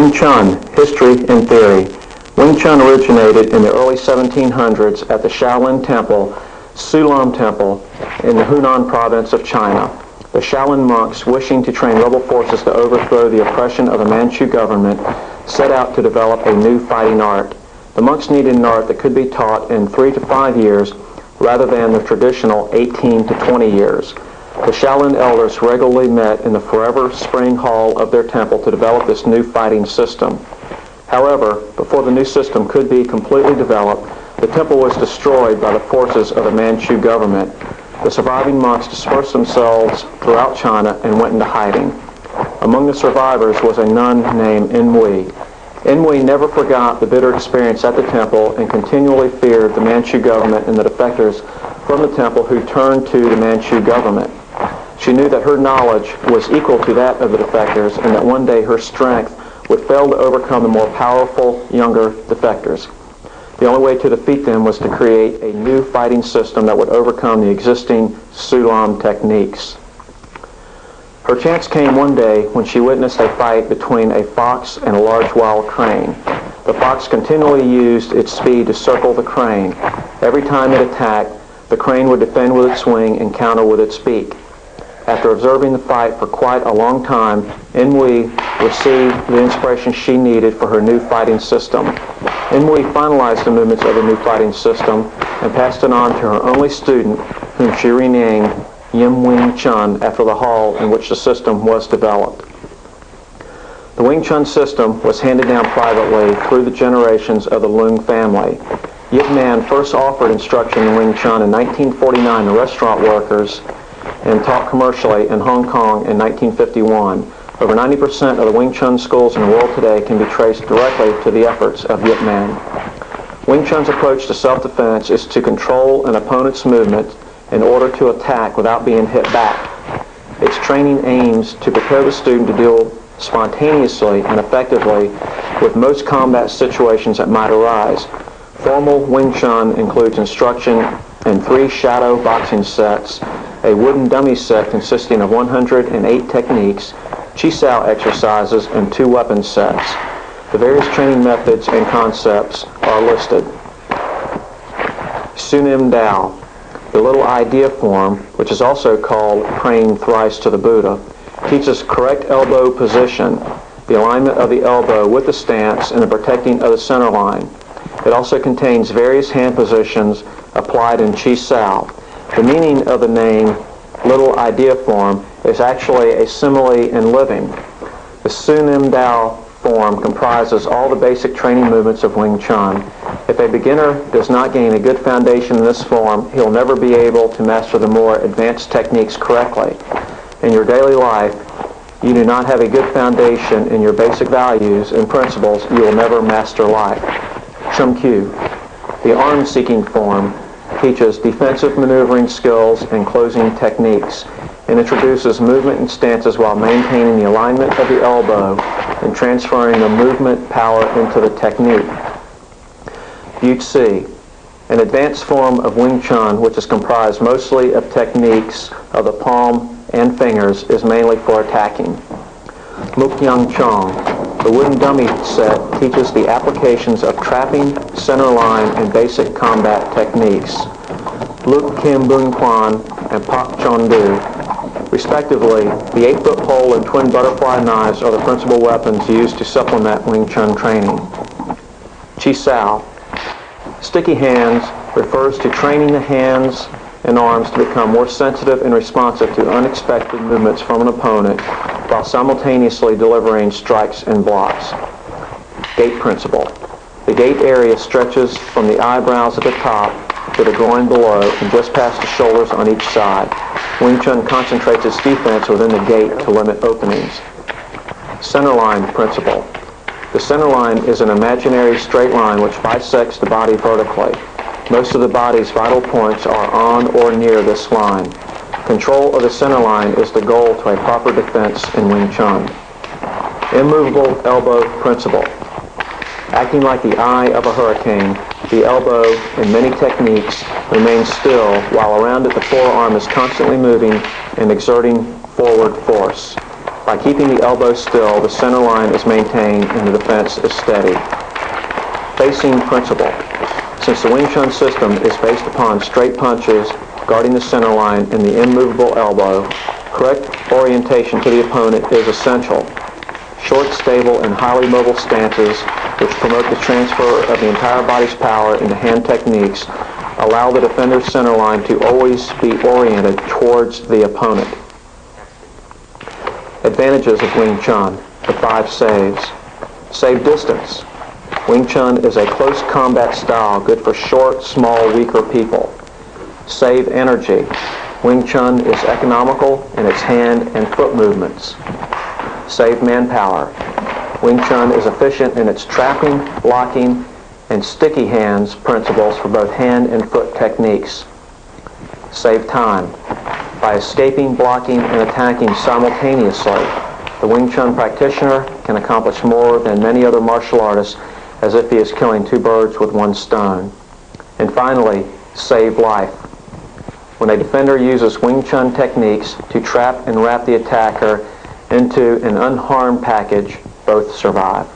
Wing Chun, History and Theory. Wing Chun originated in the early 1700s at the Shaolin Temple, Sulam Temple, in the Hunan province of China. The Shaolin monks, wishing to train rebel forces to overthrow the oppression of the Manchu government, set out to develop a new fighting art. The monks needed an art that could be taught in 3 to 5 years rather than the traditional 18 to 20 years. The Shaolin elders regularly met in the forever spring hall of their temple to develop this new fighting system. However, before the new system could be completely developed, the temple was destroyed by the forces of the Manchu government. The surviving monks dispersed themselves throughout China and went into hiding. Among the survivors was a nun named Enwei. Enwei never forgot the bitter experience at the temple and continually feared the Manchu government and the defectors from the temple who turned to the Manchu government. She knew that her knowledge was equal to that of the defectors and that one day her strength would fail to overcome the more powerful, younger defectors. The only way to defeat them was to create a new fighting system that would overcome the existing Sulam techniques. Her chance came one day when she witnessed a fight between a fox and a large wild crane. The fox continually used its speed to circle the crane. Every time it attacked, the crane would defend with its wing and counter with its beak. After observing the fight for quite a long time, Enwei received the inspiration she needed for her new fighting system. Enwei finalized the movements of the new fighting system and passed it on to her only student, whom she renamed Yim Wing Chun after the hall in which the system was developed. The Wing Chun system was handed down privately through the generations of the Leung family. Yip Man first offered instruction in Wing Chun in 1949 to restaurant workers and taught commercially in Hong Kong in 1951. Over 90% of the Wing Chun schools in the world today can be traced directly to the efforts of Yip Man. Wing Chun's approach to self-defense is to control an opponent's movement in order to attack without being hit back. Its training aims to prepare the student to deal spontaneously and effectively with most combat situations that might arise. Formal Wing Chun includes instruction in 3 shadow boxing sets, a wooden dummy set consisting of 108 techniques, chi sao exercises, and 2 weapon sets. The various training methods and concepts are listed. Sunim Dao, the little idea form, which is also called praying thrice to the Buddha, teaches correct elbow position, the alignment of the elbow with the stance, and the protecting of the center line. It also contains various hand positions applied in Chi Sao. The meaning of the name little idea form is actually a simile in living. The Sunim Dao form comprises all the basic training movements of Wing Chun. If a beginner does not gain a good foundation in this form, he'll never be able to master the more advanced techniques correctly. In your daily life, you do not have a good foundation in your basic values and principles, you will never master life. Chum Kyu, the arm-seeking form, teaches defensive maneuvering skills and closing techniques, and introduces movement and stances while maintaining the alignment of the elbow and transferring the movement power into the technique. Yutsi, an advanced form of Wing Chun which is comprised mostly of techniques of the palm and fingers, is mainly for attacking. Mukyang Chong, the wooden dummy set, teaches the applications of trapping, center line, and basic combat techniques. Luk Kim Bung Kwan and Pak Chon Du, respectively, the 8-foot pole and twin butterfly knives are the principal weapons used to supplement Wing Chun training. Chi Sao, sticky hands, refers to training the hands and arms to become more sensitive and responsive to unexpected movements from an opponent while simultaneously delivering strikes and blocks. Gate principle. The gate area stretches from the eyebrows at the top to the groin below and just past the shoulders on each side. Wing Chun concentrates its defense within the gate to limit openings. Center line principle. The center line is an imaginary straight line which bisects the body vertically. Most of the body's vital points are on or near this line. Control of the center line is the goal to a proper defense in Wing Chun. Immovable elbow principle. Acting like the eye of a hurricane, the elbow, in many techniques, remains still while around it the forearm is constantly moving and exerting forward force. By keeping the elbow still, the center line is maintained and the defense is steady. Facing principle. Since the Wing Chun system is based upon straight punches, guarding the center line, and the immovable elbow, correct orientation to the opponent is essential. Short, stable, and highly mobile stances, which promote the transfer of the entire body's power into hand techniques, allow the defender's center line to always be oriented towards the opponent. Advantages of Wing Chun, the 5 saves. Save distance. Wing Chun is a close combat style, good for short, small, weaker people. Save energy. Wing Chun is economical in its hand and foot movements. Save manpower. Wing Chun is efficient in its trapping, blocking, and sticky hands principles for both hand and foot techniques. Save time. By escaping, blocking, and attacking simultaneously, the Wing Chun practitioner can accomplish more than many other martial artists, as if he is killing 2 birds with 1 stone. And finally, save life. When a defender uses Wing Chun techniques to trap and wrap the attacker into an unharmed package, both survive.